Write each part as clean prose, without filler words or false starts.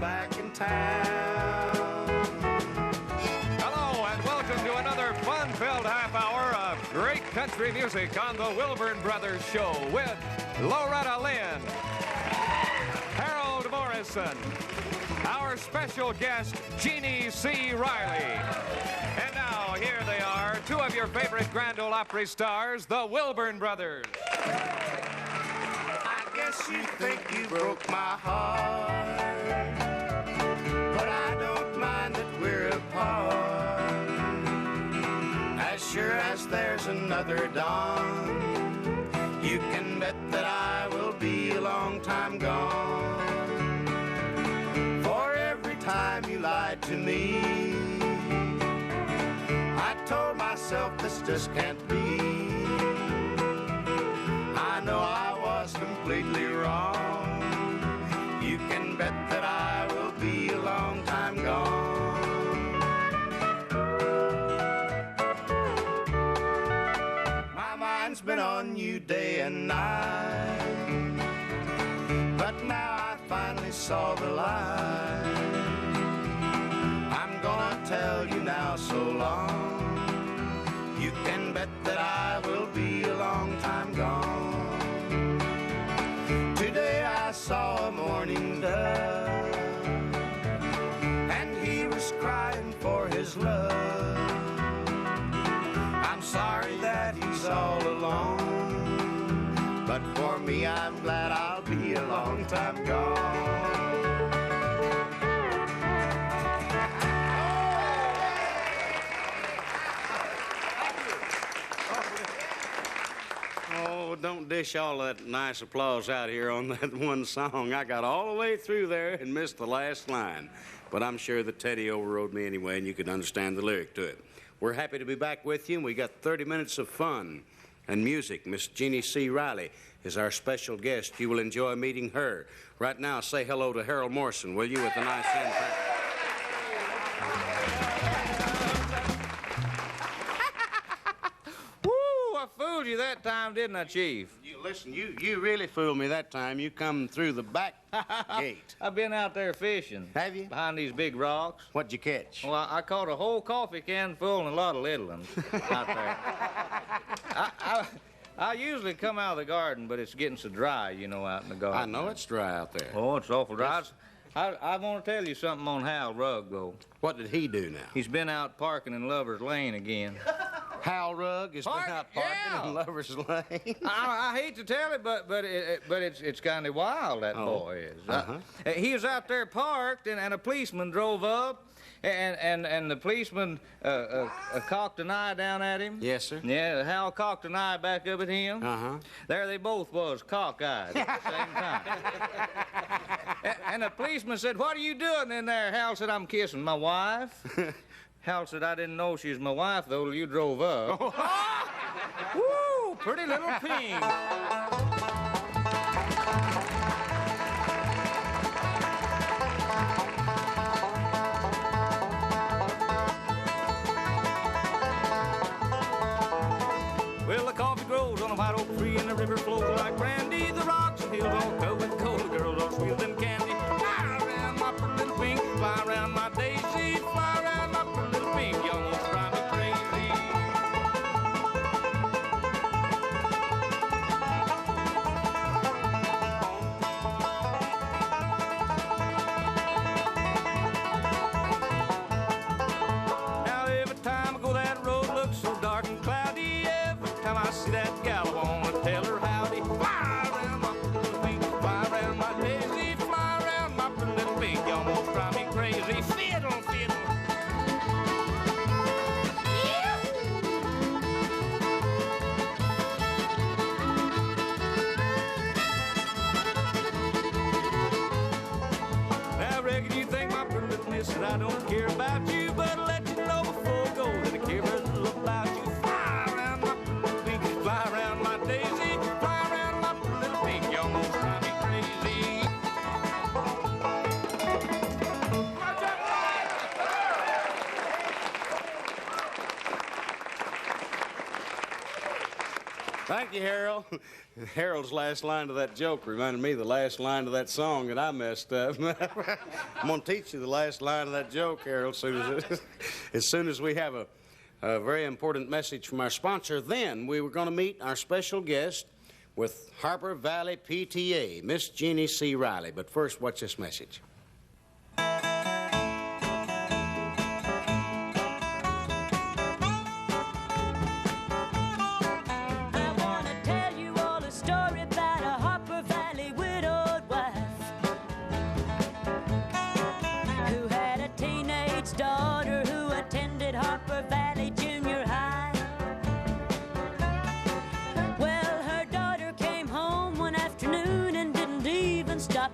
back in town. Hello and welcome to another fun-filled half hour of great country music on the Wilburn Brothers Show with Loretta Lynn, Harold Morrison, our special guest, Jeannie C. Riley. And now, here they are, two of your favorite Grand Ole Opry stars, the Wilburn Brothers. I guess you think you broke my heart, but I don't mind that we're apart. As sure as there's another dawn, you can bet that I will be a long time gone. For every time you lied to me, I told myself this just can't be. I know I was completely wrong. You can bet that I will be a long time gone. My mind's been on you day and night, but now I finally saw the light. I'm gonna tell you now so long. You can bet that I will be a long time gone. Today I saw a morning dove, and he was crying for his love. I'm sorry that he's all alone, but for me I'm glad I'll be a long time gone. Oh, don't dish all that nice applause out here on that one song. I got all the way through there and missed the last line. But I'm sure that Teddy overrode me anyway, and you could understand the lyric to it. We're happy to be back with you, and we got 30 minutes of fun and music. Miss Jeannie C. Riley is our special guest. You will enjoy meeting her. Right now, say hello to Harold Morrison, will you, with a nice hand clap. I fooled you that time, didn't I, Chief? Listen, you really fooled me that time. You come through the back gate. I've been out there fishing. Have you? Behind these big rocks. What'd you catch? Well, I caught a whole coffee can full and a lot of little ones out there. I usually come out of the garden, but it's getting so dry, you know, out in the garden. I know it's dry out there. Oh, it's awful dry. I want to tell you something on Hal Rugg, though. What did he do now? He's been out parking in Lover's Lane again. Hal Rugg has been out parking in Lover's Lane. I hate to tell it, but it's kind of wild, that boy is. He was out there parked, and a policeman drove up, and the policeman cocked an eye down at him. Yes, sir. Yeah, Hal cocked an eye back up at him. There they both was, cock-eyed at the same time. And the policeman said, "What are you doing in there?" Hal said, "I'm kissing my wife." Hal said, "I didn't know she was my wife, though, till you drove up." Woo, pretty little ping. Well, the coffee grows on a white oak tree, and the river flows like brandy. The rocks and hills all covered with gold, girls all sweeter than candy. Fly around my pretty little pink, fly around my daisy, fly around my pretty little pink. You almost drive me crazy. Now every time I go that road looks so dark and cloudy. Every time I see that gal, I wanna tell her howdy. Fly around my pretty little pink, fly around my daisy, fly around my pretty little pink. You almost drive me crazy. Fiddle, fiddle. Now, I reckon you think my pretty little miss that I don't care about you, but I'll let you know before I go that I care very little about you. Fly around my pretty little pink, fly around my daisy, fly around my pretty little pink. You almost drive me crazy. Thank you, Harold. Harold's last line to that joke reminded me of the last line to that song that I messed up. I'm going to teach you the last line of that joke, Harold, as soon as we have a very important message from our sponsor. Then we were going to meet our special guest with Harper Valley PTA, Miss Jeannie C. Riley. But first, watch this message.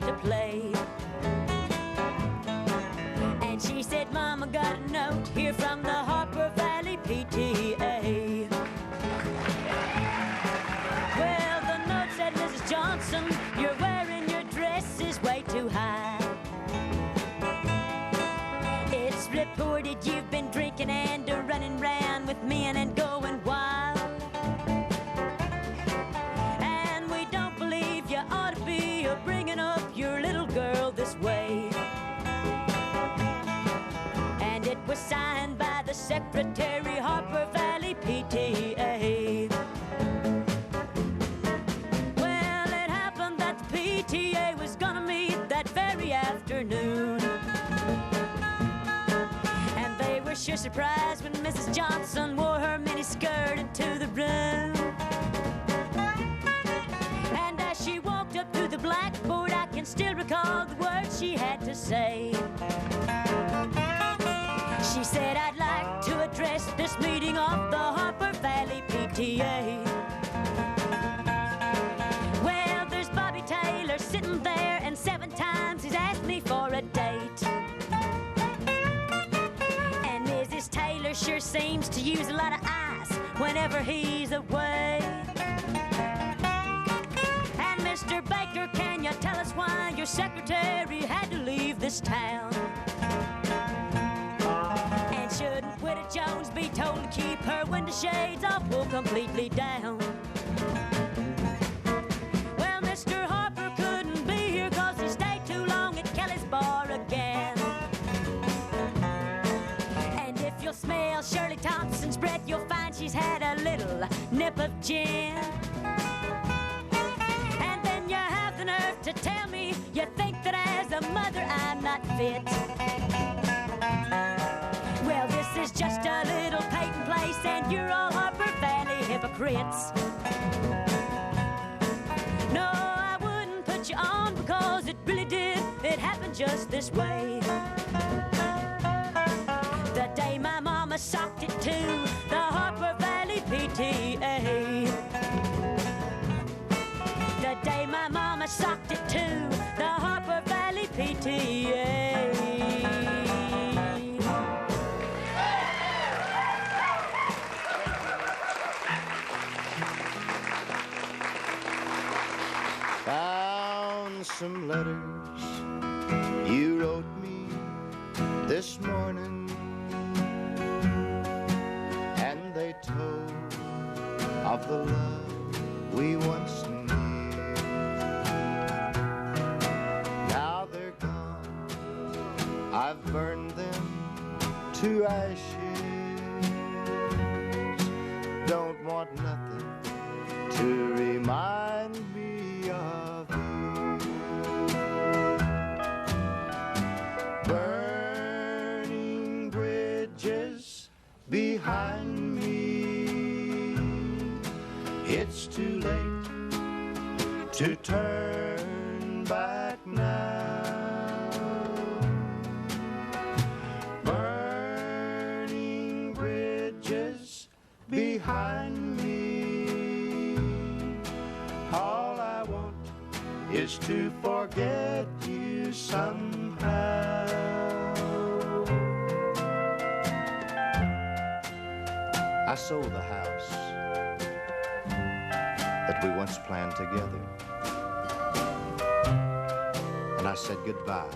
To play. And she said, Mama, got a note here from the Harper Valley PTA. Well, the note said, Mrs. Johnson, you're wearing your dresses way too high. It's reported you've been drinking and running round with men and going wild. And we don't believe you ought to be bringing up your little girl this way. And it was signed by the Secretary, Harper Valley PTA. Well, it happened that the PTA was gonna meet that very afternoon. And they were sure surprised when Mrs. Johnson wore her miniskirt into the room. And as she walked up to the blackboard, I can still recall the words she had to say. She said, I'd like to address this meeting of the Harper Valley PTA. Well, there's Bobby Taylor sitting there, and 7 times he's asked me for a date. And Mrs. Taylor sure seems to use a lot of ice whenever he's away. Mr. Baker, can you tell us why your secretary had to leave this town? And shouldn't Widow Jones be told to keep her window shades off or completely down? Well, Mr. Harper couldn't be here 'cause he stayed too long at Kelly's bar again. And if you'll smell Shirley Thompson's breath, you'll find she's had a little nip of gin. To tell me you think that as a mother I'm not fit. Well, this is just a little Peyton place, and you're all Harper Valley hypocrites. No, I wouldn't put you on because it really did. It happened just this way. The day my mama socked it to the Harper Valley PTA. The day my mama socked it to the Harper Valley PTA. Found some letters you wrote me this morning, and they told of the love we once knew. I've burned them to ashes. Don't want nothing to remind me of you. Burning bridges behind me. It's too late to turn back now. Behind me, all I want is to forget you somehow. I sold the house that we once planned together, and I said goodbye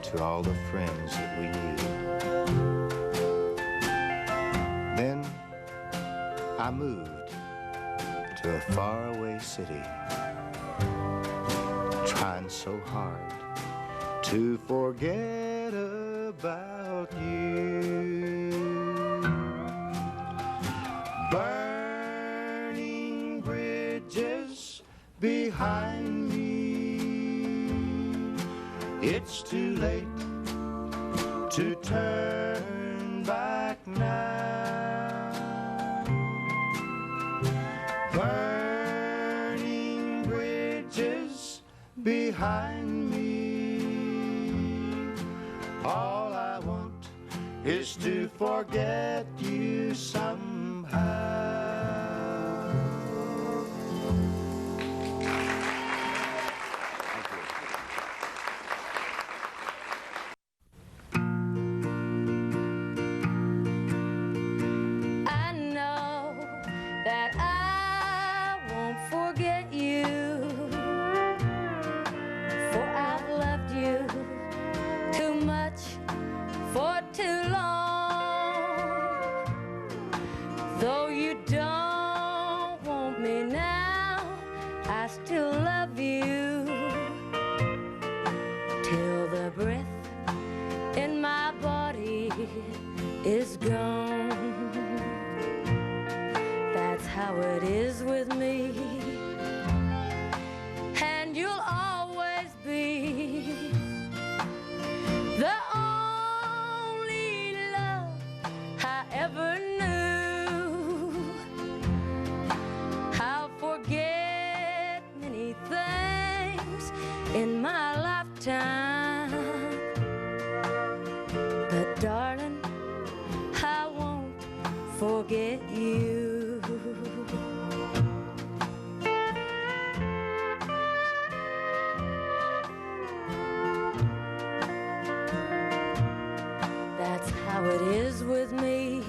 to all the friends that we knew. Then I moved to a faraway city, trying so hard to forget about you. Burning bridges behind me, it's too late to turn back now. Burning bridges behind me, all I want is to forget you somehow. Is gone. That's how it is with me, and you'll always be the only love I ever knew. I'll forget many things in my lifetime, but darling, forget you. That's how it is with me,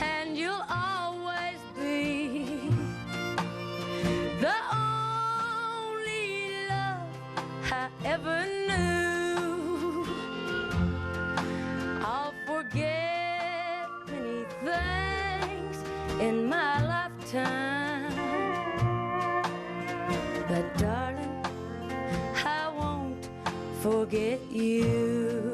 and you'll always be the only love I ever knew. I'll forget things in my lifetime, but darling, I won't forget you.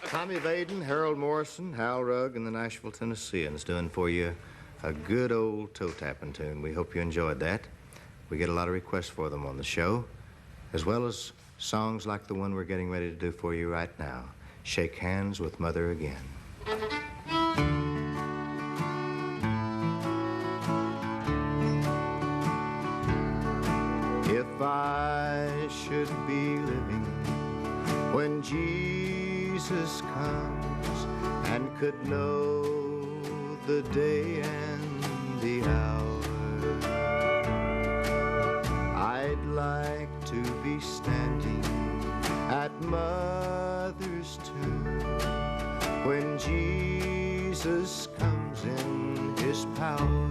Tommy Vaden, Harold Morrison, Hal Rugg, and the Nashville Tennesseans doing for you a good old toe-tapping tune. We hope you enjoyed that. We get a lot of requests for them on the show, as well as songs like the one we're getting ready to do for you right now, Shake Hands with Mother Again. If I should be living when Jesus comes and could know the day and the hour, I'd like to be standing at Mother's tomb when Jesus comes in his power.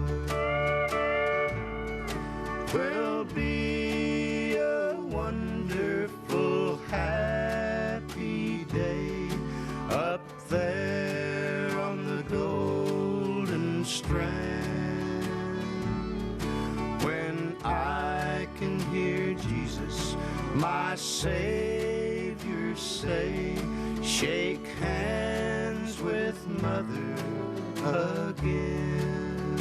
Will be a wonderful, happy day up there on strand. When I can hear Jesus, my Savior, say, shake hands with Mother again.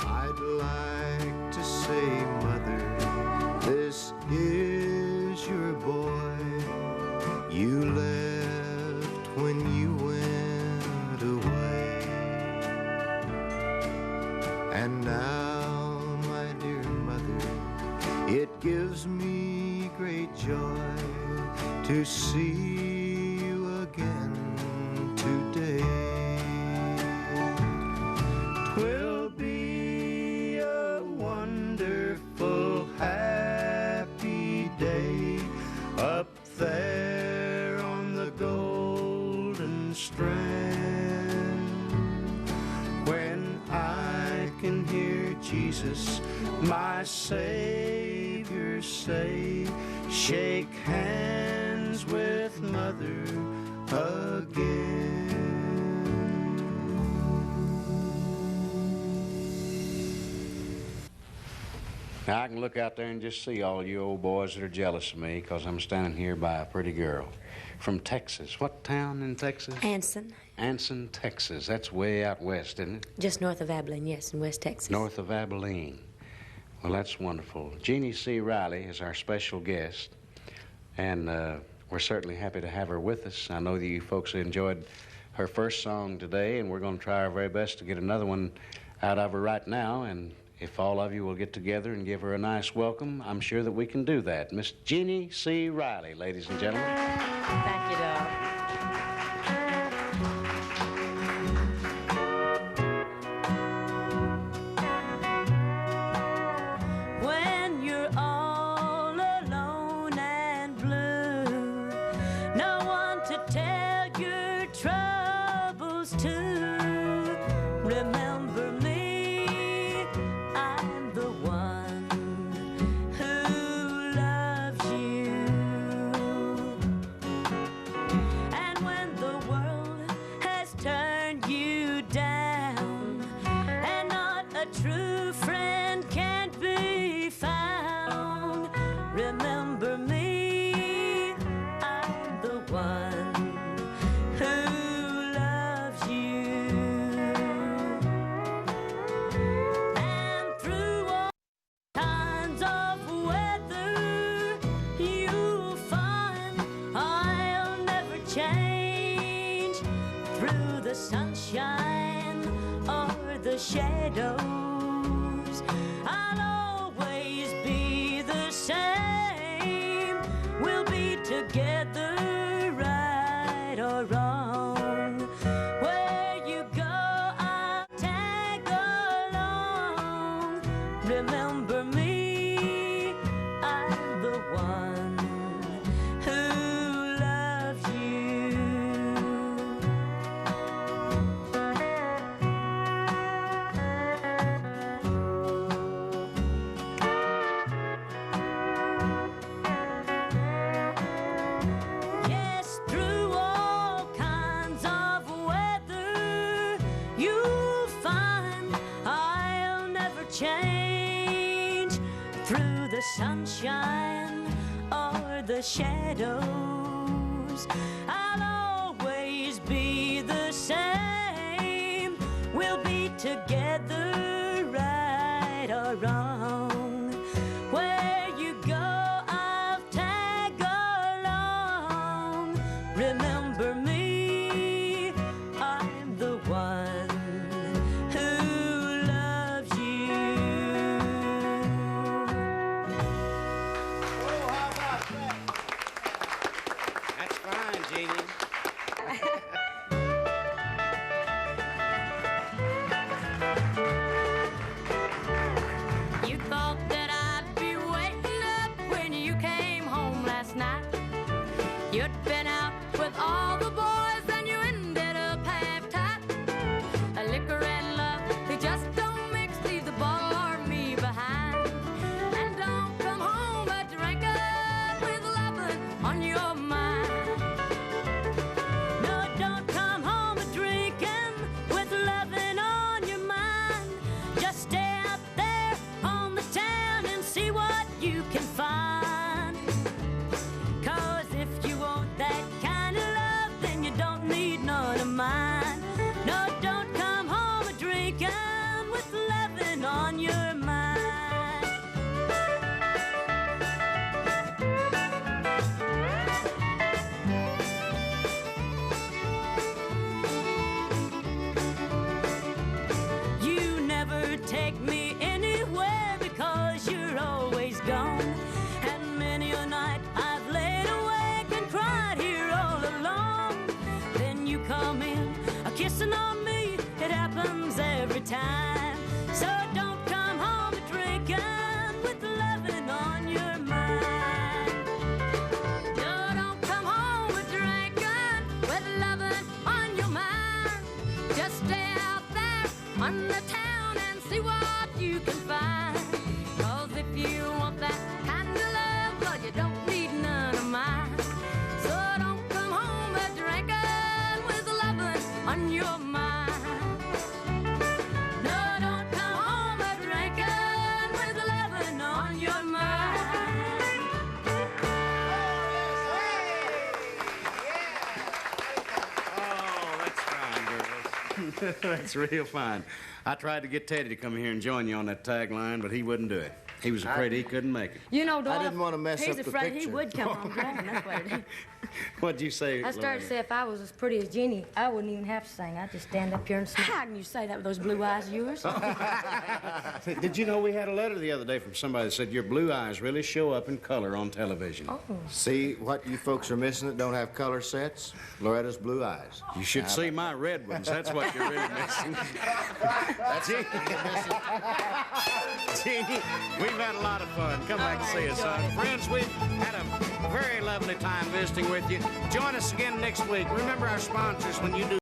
I'd like to say, Mother, this is your boy you left when you went away. And now, my dear Mother, it gives me great joy to see you again today. 'Twill be a wonderful, happy day up there on the Golden Strand, when I can hear Jesus, my Savior, say, shake hands with Mother again. Now, I can look out there and just see all you old boys that are jealous of me because I'm standing here by a pretty girl from Texas. What town in Texas? Anson. Anson, Texas. That's way out west, isn't it? Just north of Abilene, yes, in West Texas. North of Abilene. Well, that's wonderful. Jeannie C. Riley is our special guest, and we're certainly happy to have her with us. I know that you folks enjoyed her first song today, and we're going to try our very best to get another one out of her right now, and if all of you will get together and give her a nice welcome, I'm sure that we can do that. Miss Jeannie C. Riley, ladies and gentlemen. Thank you, dog. When you're all alone and blue, no one to tell your troubles to. Remember me, I'm the one who loves you. And when the world has turned you down and not a true friend can be found, remember me, I'm the one who loves you. And through all kinds of weather, you'll find I'll never change. Through the sunshine or the shadows, I'll always be the same. We'll be together, right or wrong. Where you go, I'll tag along. Remember me, I'm the one who loves you. Yes, through all kinds of weather, you'll find I'll never change. Through the sunshine or the shadows, I'll always be the same. We'll be together, right or wrong. Where you go, I'll tag along. Remember me, I'm the one who loves you. That's fine, Jeannie. You thought that I'd be waiting up when you came home last night. You'd been out with all the boys and you ended up half-tight. Liquor and love, they just don't mix. Leave the bottle or me behind. And don't come home but drink up with a lot on your mind. No, don't come home a-drinking with loving on your mind. Just stay out there on the town and see what you can find. 'Cause if you want that kind of love, then you don't need none of mine. No, don't come home a-drinking with loving on your mind. You never take me anywhere because you're always gone. And many a night I've laid awake and cried here all alone. Then you come in, a-kissing on me, it happens every time. So don't come home a-drinking with loving on your mind. No, don't come home a-drinking with loving on your mind. Just stay out there on the town and see what you can find. 'Cause if you want that kind of love, well, you don't need none of mine. So don't come home a-drinking with loving on your mind. No, don't come home a-drinking with loving on your mind. Oh, that's fine, girls. That's real fine. I tried to get Teddy to come here and join you on that tagline, but he wouldn't do it. He was afraid he couldn't make it. You know, Dolph, didn't want to mess he's up the afraid he picture. would come home drinking. That's what it is. What'd you say, I started Loretta? to say if I was as pretty as Jeannie, I wouldn't even have to sing. I'd just stand up here and smile. How can you say that with those blue eyes of yours? Did you know we had a letter the other day from somebody that said your blue eyes really show up in color on television? Oh. See what you folks are missing that don't have color sets? Loretta's blue eyes. You should see my red ones. That's what you're really missing. Jeannie, we've had a lot of fun. Come back and see us, son. Friends, we've had a very lovely time visiting with you. Join us again next week. Remember our sponsors when you do